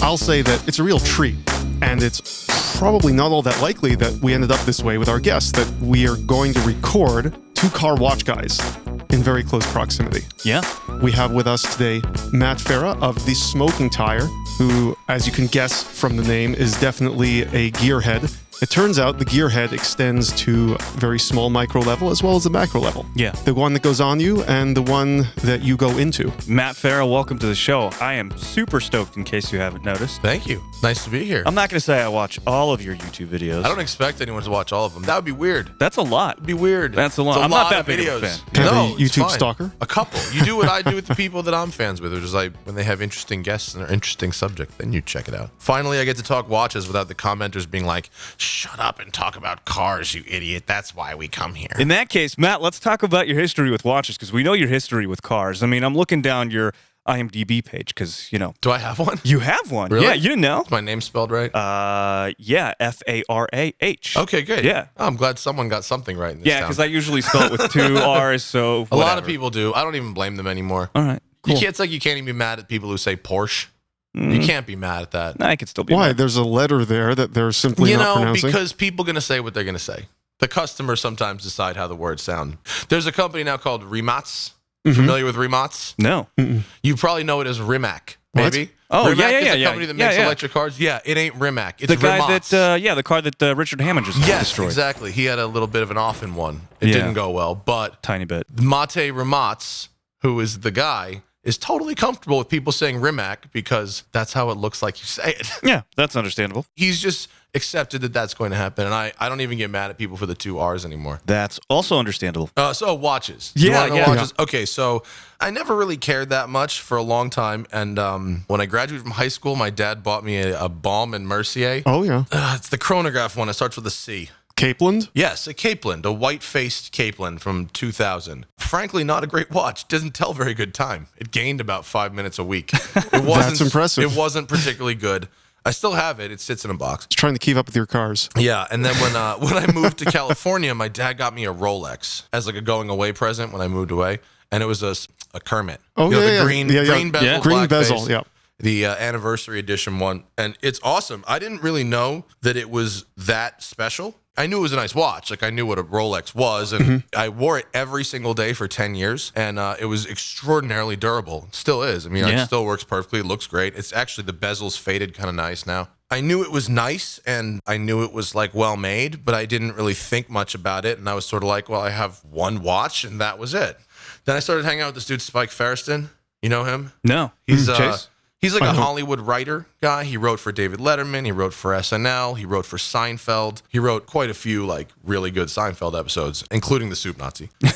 I'll say that it's a real treat, and it's probably not all that likely that we ended up this way with our guests, that we are going to record two car watch guys in very close proximity. Yeah. We have with us today Matt Farah of TheSmokingTire, who, as you can guess from the name, is definitely a gearhead. It turns out the gearhead extends to very small micro level as well as the macro level. Yeah. The one that goes on you and the one that you go into. Matt Farah, welcome to the show. I am super stoked in case you haven't noticed. Thank you. Nice to be here. I'm not going to say I watch all of your YouTube videos. I don't expect anyone to watch all of them. That would be weird. That's a lot. It'd be weird. That's a lot. It's I'm not that big videos. of a fan. Kind of No, a it's YouTube fine. stalker? A couple. You do what I do with the people that I'm fans with, which is like when they have interesting guests and an interesting subject, then you check it out. Finally, I get to talk watches without the commenters being like, shut up and talk about cars, you idiot. That's why we come here. In that case, Matt, let's talk about your history with watches, because we know your history with cars. I mean, I'm looking down your IMDb page because, you know. Do I have one? You have one. Really? Yeah, you didn't know. Is my name spelled right? Yeah, Farah. Okay, good. Yeah. Oh, I'm glad someone got something right in this Yeah, town. because I usually spell it with two R's, so A lot whatever. of people do. I don't even blame them anymore. All right, cool. It's like you can't even be mad at people who say Porsche. You can't be mad at that. I could still be Why? mad. There's a letter there that they're simply not pronouncing. Because people are going to say what they're going to say. The customers sometimes decide how the words sound. There's a company now called Rimac. Familiar with Rimac? No. You probably know it as Rimac, maybe. Oh, Rimac yeah, is a company that makes yeah. electric cars. Yeah, it ain't Rimac. It's The guy Rimac. that, the car that Richard Hammond just Yes, destroyed. exactly. He had a little bit of an off in one. It Yeah. didn't go well, but Tiny bit. Mate Rimac, who is the guy, is totally comfortable with people saying Rimac because that's how it looks like you say it. Yeah, that's understandable. He's just accepted that that's going to happen, and I don't even get mad at people for the two R's anymore. That's also understandable. So watches. Yeah, You wanna know yeah. watches? Okay, so I never really cared that much for a long time, and when I graduated from high school, my dad bought me a Balm and Mercier. Oh, yeah. It's the chronograph one. It starts with a C. Capeland? Yes, a Capeland, a white-faced Capeland from 2000. Frankly, not a great watch. Doesn't tell very good time. It gained about 5 minutes a week. It wasn't, That's impressive. It wasn't particularly good. I still have it. It sits in a box. Just trying to keep up with your cars. Yeah, and then when I moved to California, my dad got me a Rolex as like a going away present when I moved away, and it was a Kermit. Oh, You know, yeah, the yeah. green Yeah, yeah. green bezel, Yeah. Green black bezel, face. yeah. The anniversary edition one, and it's awesome. I didn't really know that it was that special. I knew it was a nice watch. Like, I knew what a Rolex was, and I wore it every single day for 10 years, and it was extraordinarily durable. It still is. I mean, Yeah. it still works perfectly. It looks great. It's actually, the bezel's faded kind of nice now. I knew it was nice, and I knew it was, like, well-made, but I didn't really think much about it, and I was sort of like, well, I have one watch, and that was it. Then I started hanging out with this dude, Spike Feresten. You know him? No. Chase? He's like a Hollywood writer guy. He wrote for David Letterman. He wrote for SNL. He wrote for Seinfeld. He wrote quite a few like really good Seinfeld episodes, including the Soup Nazi. And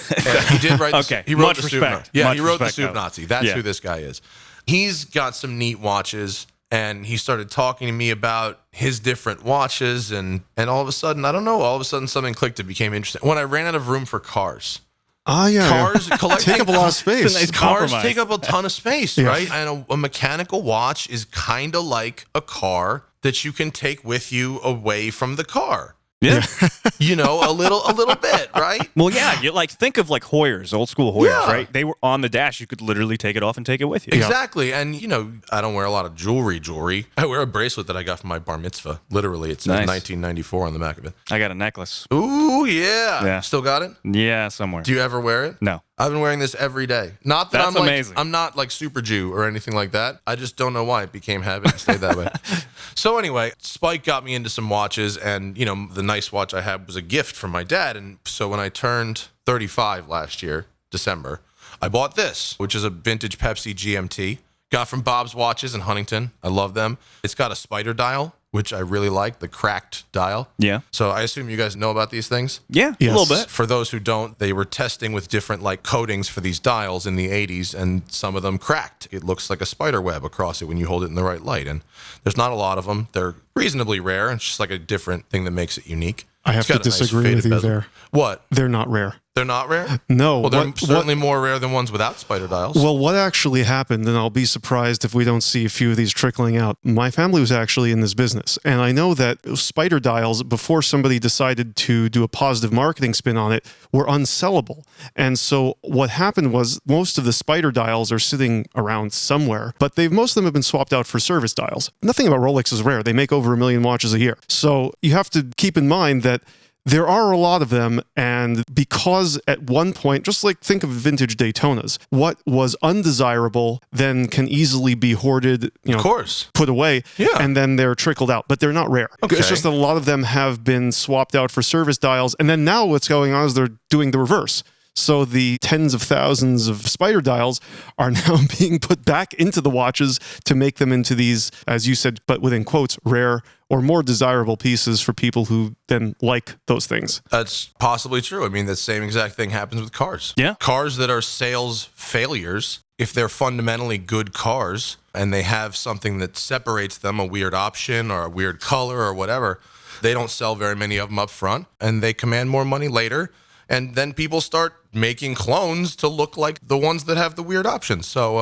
he did write. Okay, He wrote much the Soup respect. Nazi. Yeah, Much he wrote the respect, Soup though. Nazi. That's Yeah. who this guy is. He's got some neat watches, and he started talking to me about his different watches, and all of a sudden, I don't know, all of a sudden something clicked. It became interesting. When I ran out of room for cars. Ah, yeah. Cars take up a lot of space. It's a nice Cars compromise. take up a ton of space, right? And a mechanical watch is kind of like a car that you can take with you away from the car. Yeah. You know, a little bit, right? Well, yeah. You like think of like Hoyers, old school Hoyers, Yeah. right? They were on the dash. You could literally take it off and take it with you. Exactly. And, you know, I don't wear a lot of jewelry. I wear a bracelet that I got from my bar mitzvah. Literally, it says Nice. 1994 on the back of it. I got a necklace. Ooh, yeah. Yeah. Still got it? Yeah, somewhere. Do you ever wear it? No. I've been wearing this every day. Not that That's amazing. I'm not like super Jew or anything like that. I just don't know why it became habit and stayed that way. So anyway, Spike got me into some watches, and you know, the nice watch I had was a gift from my dad. And so when I turned 35 last year, December, I bought this, which is a vintage Pepsi GMT. Got from Bob's Watches in Huntington. I love them. It's got a spider dial, which I really like, the cracked dial. Yeah. So I assume you guys know about these things? Yeah, Yes. a little bit. For those who don't, they were testing with different like coatings for these dials in the 80s, and some of them cracked. It looks like a spider web across it when you hold it in the right light. And there's not a lot of them. They're reasonably rare. It's just like a different thing that makes it unique. I have It's to got a nice disagree faded with you bezel. there. What? They're not rare. They're not rare? No. Well, they're certainly more rare than ones without spider dials. Well, what actually happened, and I'll be surprised if we don't see a few of these trickling out. My family was actually in this business, and I know that spider dials, before somebody decided to do a positive marketing spin on it, were unsellable. And so what happened was most of the spider dials are sitting around somewhere, but most of them have been swapped out for service dials. Nothing about Rolex is rare. They make over 1 million watches a year. So you have to keep in mind that there are a lot of them, and because at one point, just like think of vintage Daytonas, what was undesirable then can easily be hoarded, of course, put away, yeah, and then they're trickled out. But they're not rare. Okay. It's just that a lot of them have been swapped out for service dials, and then now what's going on is they're doing the reverse. So the tens of thousands of spider dials are now being put back into the watches to make them into these, as you said, but within quotes, rare or more desirable pieces for people who then like those things. That's possibly true. I mean, the same exact thing happens with cars. Yeah. Cars that are sales failures, if they're fundamentally good cars and they have something that separates them, a weird option or a weird color or whatever, they don't sell very many of them up front, and they command more money later. And then people start making clones to look like the ones that have the weird options. So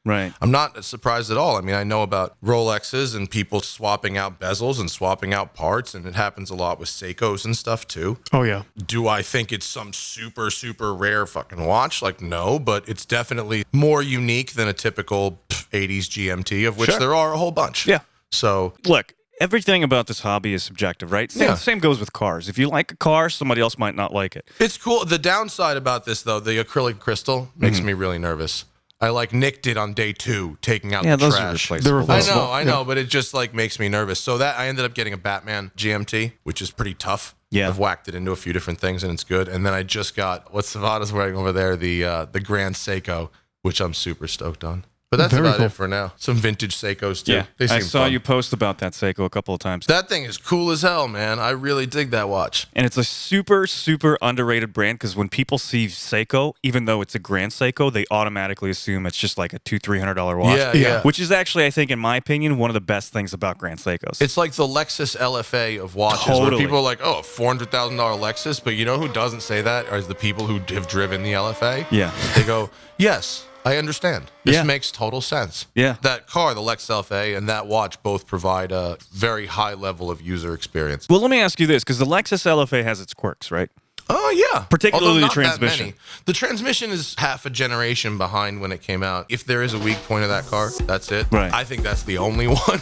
right. I'm not surprised at all. I mean, I know about Rolexes and people swapping out bezels and swapping out parts, and it happens a lot with Seikos and stuff too. Oh, yeah. Do I think it's some super, super rare fucking watch? Like, no, but it's definitely more unique than a typical 80s GMT, of which Sure. there are a whole bunch. Yeah. So Look, everything about this hobby is subjective, right? Same goes with cars. If you like a car, somebody else might not like it. it's cool. The downside about this, though, the acrylic crystal makes me really nervous. I like Nick did on day 2, taking out the those are trash. replaceable. They're I replaceable. know, but it just like makes me nervous. So that I ended up getting a Batman GMT, which is pretty tough. Yeah. I've whacked it into a few different things, and it's good. And then I just got what Savannah's wearing over there, the Grand Seiko, which I'm super stoked on. But that's Very about cool. it for now. Some vintage Seikos too. Yeah, They seem I saw fun. you post about that Seiko a couple of times. That thing is cool as hell, man. I really dig that watch. And it's a super, super underrated brand because when people see Seiko, even though it's a Grand Seiko, they automatically assume it's just like a $200-300 watch. Yeah. Which is actually, I think, in my opinion, one of the best things about Grand Seikos. It's like the Lexus LFA of watches, Totally. where people are like, "Oh, $400,000 Lexus," but you know who doesn't say that? Are the people who have driven the LFA. Yeah. They go, "Yes, I understand. This Yeah. makes total sense." Yeah. That car, the Lexus LFA, and that watch both provide a very high level of user experience. Well, let me ask you this, because the Lexus LFA has its quirks, right? Oh, yeah. Particularly Although the not that transmission. many. The transmission is half a generation behind when it came out. If there is a weak point of that car, that's it. Right. I think that's the only one.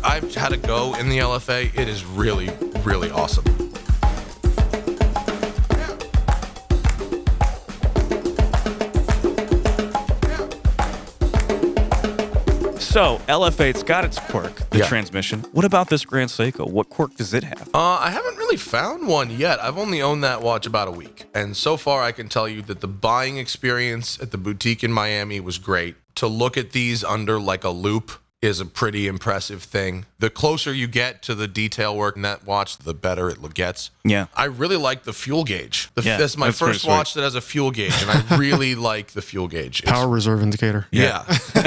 I've had a go in the LFA. It is really, really awesome. So, LFA, it's got its quirk, the Yeah. transmission. What about this Grand Seiko? What quirk does it have? I haven't really found one yet. I've only owned that watch about a week. And so far, I can tell you that the buying experience at the boutique in Miami was great. To look at these under like a loop is a pretty impressive thing. The closer you get to the detail work in that watch, the better it gets. Yeah. I really like the fuel gauge. Yeah, That's my that's pretty first sweet. watch that has a fuel gauge, and I really like the fuel gauge. It's- Power reserve indicator. Yeah.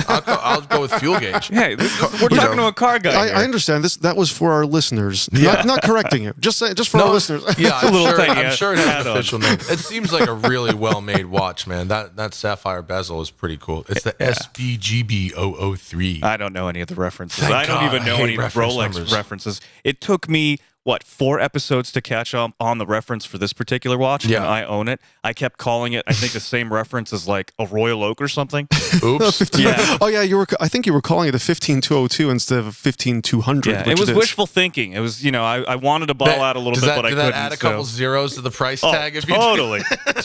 I'll go with fuel gauge. Hey, we're talking to a car guy. here. I understand this. That was for our listeners. Not correcting you. Just for our listeners. Yeah, a little tiny I'm sure it has add-on. an official name. It seems like a really well-made watch, man. That sapphire bezel is pretty cool. It's the SBGB003. I don't know any of the references. Thank I don't God, even I know hate any reference Rolex numbers. references. It took me, 4 episodes to catch up on the reference for this particular watch, Yeah. and I own it. I kept calling it, I think the same reference as like a Royal Oak or something. Oops. Yeah. Oh yeah, I think you were calling it a 15202 instead of a 15200. Yeah, which it was is. wishful thinking. It was, I wanted to ball out a little bit, but I Did couldn't. that add a couple zeros to the price Oh, tag? If you totally. A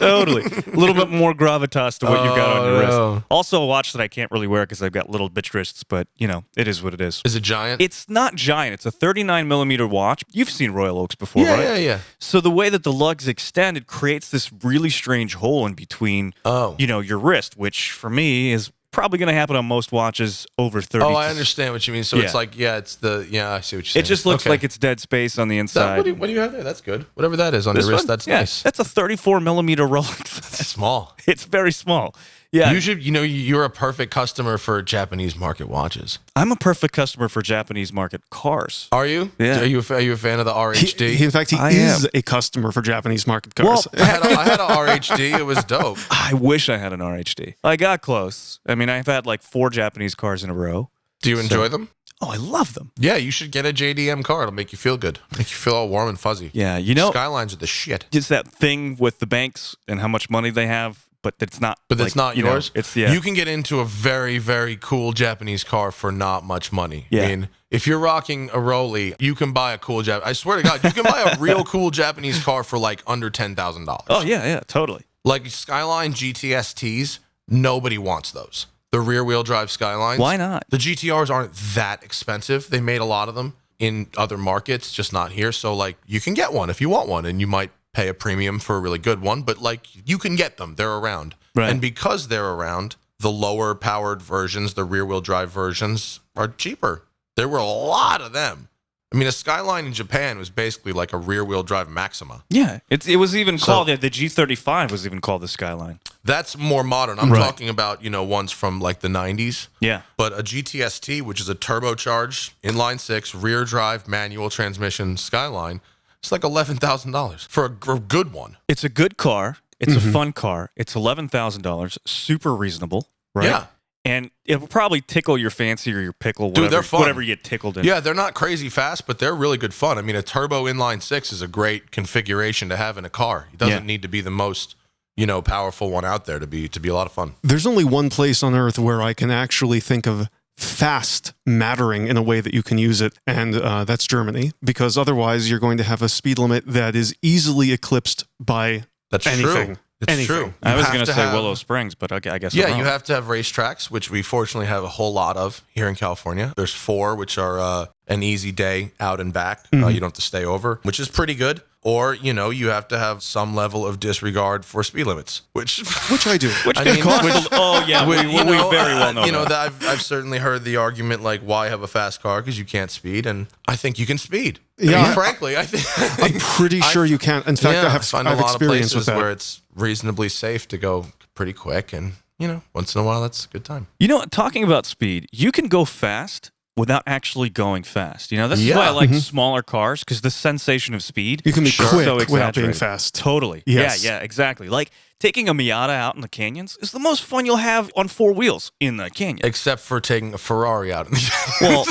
little bit more gravitas to what you've got on your no. wrist. Also, a watch that I can't really wear because I've got little bitch wrists, but, it is what it is. Is it giant? It's not giant. It's a 39 millimeter watch. You've seen Royal Oaks before, yeah, right? yeah. So the way that the lugs extend, it creates this really strange hole in between, your wrist, which for me is probably going to happen on most watches over 30. Oh, I understand what you mean. So Yeah. it's like, I see what you're saying. It just looks Okay. like it's dead space on the inside. What do you have there? That's good. Whatever that is on This your wrist, one? that's Yeah, nice. That's a 34 millimeter Rolex. It's small. It's very small. Yeah. You're a perfect customer for Japanese market watches. I'm a perfect customer for Japanese market cars. Are you? Yeah. Are you a fan of the RHD? In fact, he is a customer for Japanese market cars. I had a RHD. It was dope. I wish I had an RHD. I got close. I mean, I've had like 4 Japanese cars in a row. Do you enjoy them? Oh, I love them. Yeah, you should get a JDM car. It'll make you feel good. Make you feel all warm and fuzzy. Yeah, Skylines are the shit. Just that thing with the banks and how much money they have, but it's not. But it's not yours. You can get into a very, very cool Japanese car for not much money. Yeah. I mean, if you're rocking a Rolly, you can buy a cool I swear to God, you can buy a real cool Japanese car for like under $10,000. Oh yeah, totally. Like Skyline GTSTs, nobody wants those. The rear-wheel drive Skylines. Why not? The GTRs aren't that expensive. They made a lot of them in other markets, just not here. So, like, you can get one if you want one, and you might pay a premium for a really good one, but, like, you can get them. They're around. Right. And because they're around, the lower-powered versions, the rear-wheel drive versions, are cheaper. There were a lot of them. I mean, a Skyline in Japan was basically like a rear-wheel drive Maxima. Yeah, it was even called, the G35 was even called the Skyline. That's more modern. I'm talking about, ones from like the 90s. Yeah. But a GTST, which is a turbocharged inline 6 rear drive manual transmission Skyline, it's like $11,000 for a good one. It's a good car. It's a fun car. It's $11,000. Super reasonable, right? Yeah. And it will probably tickle your fancy or your pickle, Dude, they're fun. Whatever you get tickled in. Yeah, they're not crazy fast, but they're really good fun. I mean, a turbo inline 6 is a great configuration to have in a car. It doesn't need to be the most, powerful one out there to be a lot of fun. There's only one place on earth where I can actually think of fast mattering in a way that you can use it, and that's Germany, because otherwise you're going to have a speed limit that is easily eclipsed by anything. True. It's true. I was going to say Willow Springs, but okay, I guess Yeah, I'm wrong. you have to have racetracks, which we fortunately have a whole lot of here in California. There's 4, which are an easy day out and back. You don't have to stay over, which is pretty good. Or, you have to have some level of disregard for speed limits, which I do. Which can cost we very well know that. I've certainly heard the argument, like, why have a fast car? Because you can't speed. And I think you can speed. Yeah. I mean, frankly, I'm pretty sure you can. In fact, I find a have lot of experience with places that. where it's reasonably safe to go pretty quick. And, once in a while, that's a good time. Talking about speed, you can go fast without actually going fast. This is why I like smaller cars, because the sensation of speed. You can be quick so without being fast. Totally. Yes. Yeah, exactly. Like taking a Miata out in the canyons is the most fun you'll have on 4 wheels in the canyon. Except for taking a Ferrari out. Well,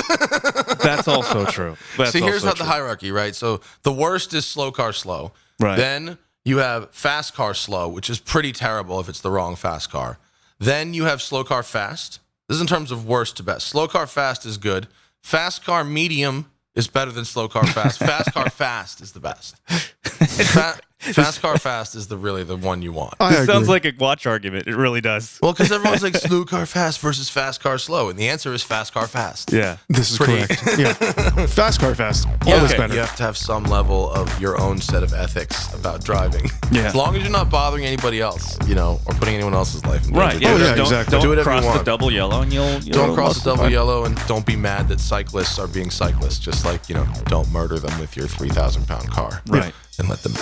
that's also true. See, here's the hierarchy, right? So the worst is slow car slow. Right. Then you have fast car slow, which is pretty terrible if it's the wrong fast car. Then you have slow car fast. This is in terms of worst to best. Slow car fast is good. Fast car medium is better than slow car fast. Fast car fast is the best. Fast car fast is really the one you want. This sounds like a watch argument. It really does. Well, because everyone's like slow car fast versus fast car slow, and the answer is fast car fast. Yeah, this is correct. Yeah, fast car fast. Always better. You have to have some level of your own set of ethics about driving. Yeah, as long as you're not bothering anybody else, or putting anyone else's life in danger. Right. Yeah. Exactly. Don't cross the double yellow, and you'll don't cross the double yellow, and don't be mad that cyclists are being cyclists. Just like don't murder them with your 3,000-pound car. Right. And let them be.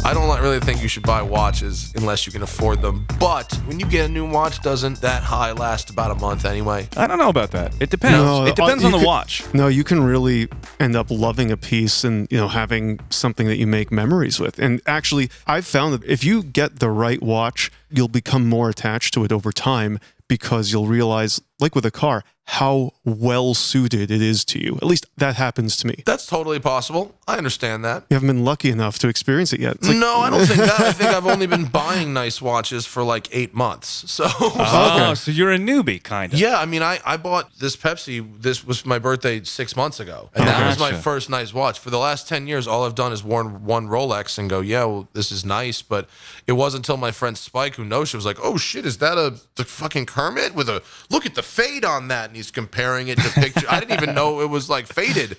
I don't really think you should buy watches unless you can afford them. But when you get a new watch, doesn't that high last about a month anyway? I don't know about that. It depends. No, it depends on the watch. No, you can really end up loving a piece and having something that you make memories with. And actually, I've found that if you get the right watch, you'll become more attached to it over time, because you'll realize, like with a car, how well suited it is to you. At least that happens to me. That's totally possible. I understand that. You haven't been lucky enough to experience it yet. It's like, no, I don't think that. I think I've only been buying nice watches for like 8 months. So, so you're a newbie, kind of. Yeah, I mean, I bought this Pepsi. This was my birthday 6 months ago, and that was my first nice watch. For the last 10 years, all I've done is worn one Rolex and go, yeah, well, this is nice. But it wasn't until my friend Spike, who knows, she was like, oh shit, is that the fucking Kermit with a look at the fade on that? And he's comparing it to pictures. I didn't even know it was like faded,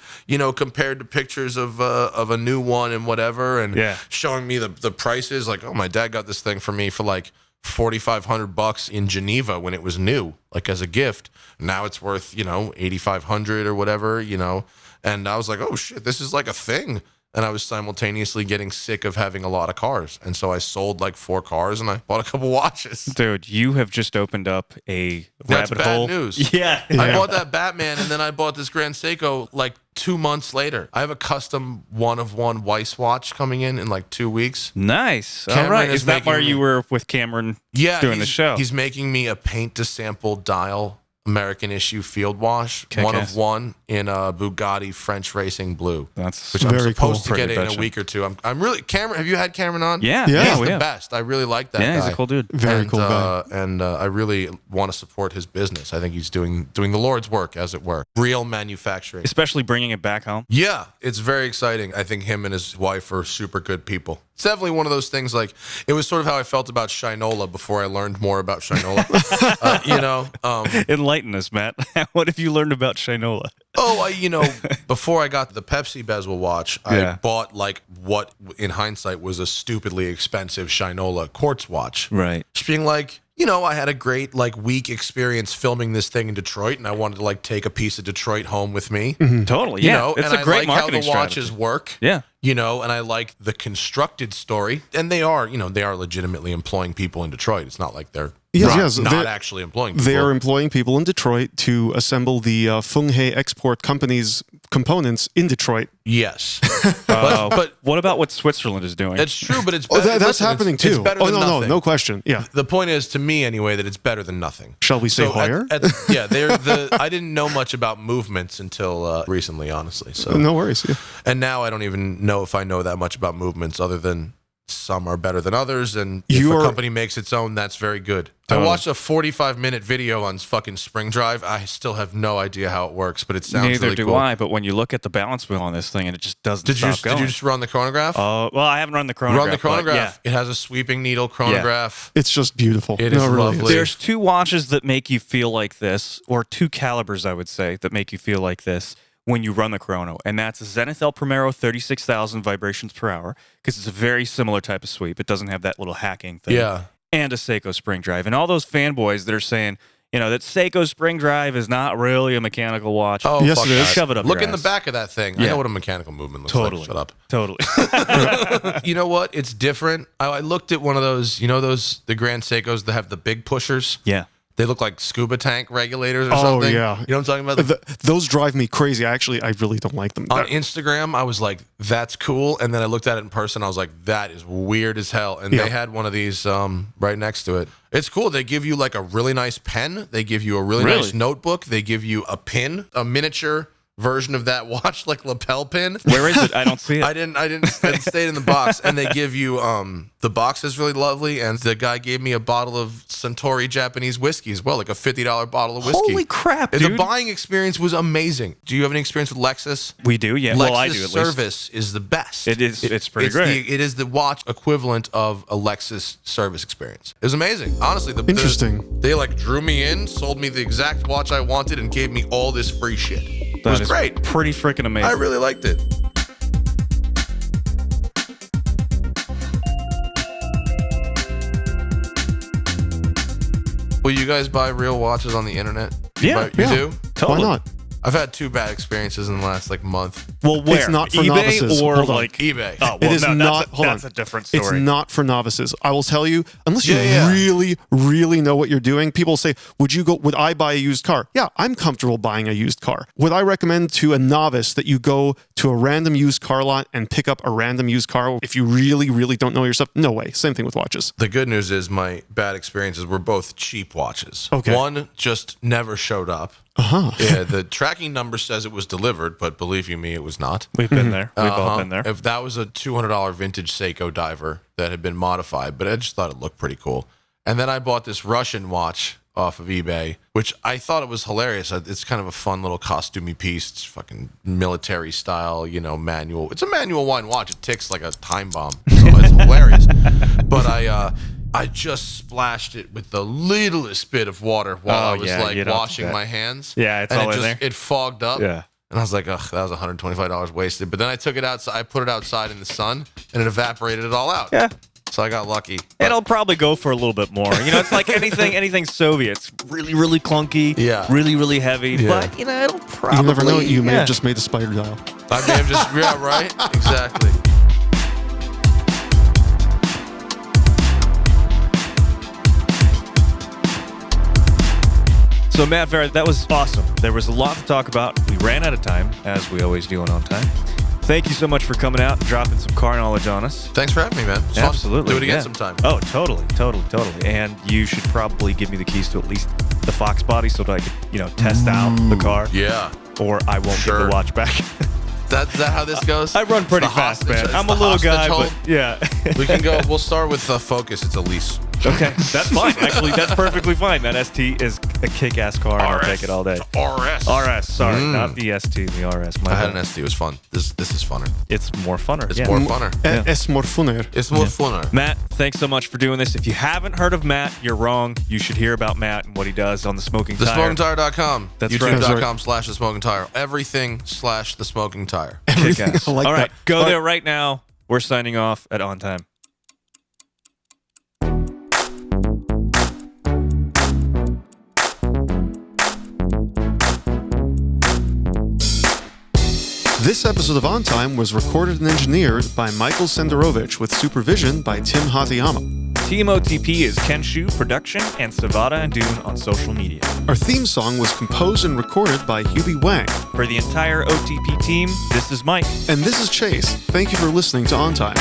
compared to pictures of a new one and whatever, and showing me the prices. Like, oh, my dad got this thing for me for like $4,500 in Geneva when it was new, like as a gift. Now it's worth, $8,500 or whatever, And I was like, oh shit, this is like a thing. And I was simultaneously getting sick of having a lot of cars. And so I sold like 4 cars and I bought a couple watches. Dude, you have just opened up a That's rabbit bad hole. news. Yeah. I bought that Batman and then I bought this Grand Seiko like 2 months later. I have a custom 1-of-1 Weiss watch coming in like 2 weeks. Nice. All Cameron right. is Is that where making you me- were with Cameron doing the show? He's making me a paint to sample dial American issue field wash, Kick-ass. 1-of-1 in a Bugatti French Racing Blue, That's which I'm Very supposed cool. to get it in a Pretty week or two. I'm really Cameron. Have you had Cameron on? Yeah. Yeah. He's we the have. best. I really like that Yeah, guy. he's a cool dude. Very cool guy. And I really want to support his business. I think he's doing the Lord's work, as it were. Real manufacturing. Especially bringing it back home. Yeah, it's very exciting. I think him and his wife are super good people. It's definitely one of those things, like, it was sort of how I felt about Shinola before I learned more about Shinola. Enlighten us, Matt. What have you learned about Shinola? Before I got the Pepsi bezel watch, Yeah. I bought, like, what in hindsight was a stupidly expensive Shinola quartz watch. Right. Just being like, I had a great, like, week experience filming this thing in Detroit, and I wanted to, like, take a piece of Detroit home with me. Totally. Yeah. It's and a great I like how marketing the watches strategy. work. Yeah. And I like the constructed story. And they are legitimately employing people in Detroit. It's not like they're Yes, not they're- actually employing people. They are employing people in Detroit to assemble the Fung He Export Company's components in Detroit. Yes. But what about what Switzerland is doing? It's true, but it's Oh, better. that's happening it's too. better Oh, than no, nothing. no question. Yeah. The point is, to me anyway, that it's better than nothing. Shall we say So Hoyer? I didn't know much about movements until recently, honestly. So No worries. Yeah. And now I don't even know if I know that much about movements, other than some are better than others. And if a company makes its own, that's very good. I watched a 45-minute video on fucking Spring Drive. I still have no idea how it works, but it sounds Neither really do cool. I, but when you look at the balance wheel on this thing and it just doesn't Did stop going. you just run the chronograph? Well, I haven't run the chronograph. Run the but chronograph. yeah. It has a sweeping needle chronograph. It's just beautiful. It is No, really lovely. There's 2 watches that make you feel like this, or 2 calibers, I would say, that make you feel like this when you run the chrono. And that's a Zenith El Primero 36,000 vibrations per hour, because it's a very similar type of sweep. It doesn't have that little hacking thing. Yeah. And a Seiko spring drive. And all those fanboys that are saying, that Seiko spring drive is not really a mechanical watch. Oh, Yes, fuck it is. that. Shove it up Look your in the ass. back of that thing. I Yeah. know what a mechanical movement looks Totally. like. Shut up. Totally. You know what? It's different. I looked at one of those, the Grand Seikos that have the big pushers. Yeah. They look like scuba tank regulators or Oh, something. yeah. You know what I'm talking about? Those drive me crazy. I really don't like them. On Instagram, I was like, that's cool. And then I looked at it in person. I was like, that is weird as hell. And Yeah. they had one of these right next to it. It's cool. They give you like a really nice pen. They give you a really nice notebook. They give you a pin, a miniature version of that watch, like lapel pin. Where is it? I don't see it. I didn't it stayed in the box. And they give you the box is really lovely, and the guy gave me a bottle of Suntory Japanese whiskey as well, like a $50 bottle of whiskey. Holy crap, The dude. buying experience was amazing. Do you have any experience with Lexus? We do, yeah. Well, I do, Lexus at least. service is the best. It is. It's pretty great. It is the watch equivalent of a Lexus service experience. It was amazing. Honestly, Interesting. They like drew me in, sold me the exact watch I wanted, and gave me all this free shit. It was That is great. Pretty freaking amazing. I really liked it. Will you guys buy real watches on the internet? Yeah. You Yeah. do? Why Totally. not? I've had 2 bad experiences in the last like month. Well, where? It's not for eBay novices. or Hold on. like eBay. Oh, well, It is no, not. Hold that's on. a different story. It's not for novices. I will tell you, unless you Yeah. really, really know what you're doing. People say, would I buy a used car? Yeah, I'm comfortable buying a used car. Would I recommend to a novice that you go to a random used car lot and pick up a random used car if you really, really don't know yourself? No way. Same thing with watches. The good news is my bad experiences were both cheap watches. Okay. One just never showed up. Yeah, the tracking number says it was delivered, but believe you me, it was not. We've been there. We've all been there. If that was a $200 vintage Seiko diver that had been modified, but I just thought it looked pretty cool. And then I bought this Russian watch off of eBay, which I thought it was hilarious. It's kind of a fun little costumey piece. It's fucking military style, manual. It's a manual wine watch. It ticks like a time bomb. So it's hilarious. But I just splashed it with the littlest bit of water while I was yeah, you don't washing do that. my hands. Yeah, it's and all it in there. It fogged up. Yeah. And I was like, ugh, that was $125 wasted. But then I took it outside. I put it outside in the sun, and it evaporated it all out. Yeah. So I got lucky. It'll probably go for a little bit more. You know, it's like anything Soviet. It's really, really clunky. Yeah. Really, really heavy. Yeah. But, you know, it'll probably... You never know. You may have just made the spider dial. I may have just... Yeah, right? Exactly. So, Matt Farah, that was awesome. There was a lot to talk about. We ran out of time, as we always do on time. Thank you so much for coming out and dropping some car knowledge on us. Thanks for having me, man. It's fun. Absolutely. Do it again sometime. Oh, totally. And you should probably give me the keys to at least the Fox body so that I could, you know, test out the car. Yeah. Or I won't give the watch back. Is that how this goes? I run pretty fast, man. I'm a little guy, but yeah. We can go. We'll start with Focus. It's a lease. Okay, that's fine. Actually, that's perfectly fine. That ST is a kick-ass car, and I'll take it all day. RS, sorry, not the ST, the RS. I had an ST. It was fun. This is funner. It's more funner. It's more funner. Es more funner. It's more funner. Matt, thanks so much for doing this. If you haven't heard of Matt, you're wrong. You should hear about Matt and what he does on The Smoking Tire. TheSmokingTire.com. That's right. YouTube.com/TheSmokingTire. Everything /TheSmokingTire. Kick-ass. I like all right, that. go there right now. We're signing off at On Time. This episode of On Time was recorded and engineered by Michael Senderovich with supervision by Tim Hatayama. Team OTP is Kenshu Production and Savada and Dune on social media. Our theme song was composed and recorded by Hubie Wang. For the entire OTP team, this is Mike. And this is Chase. Thank you for listening to On Time.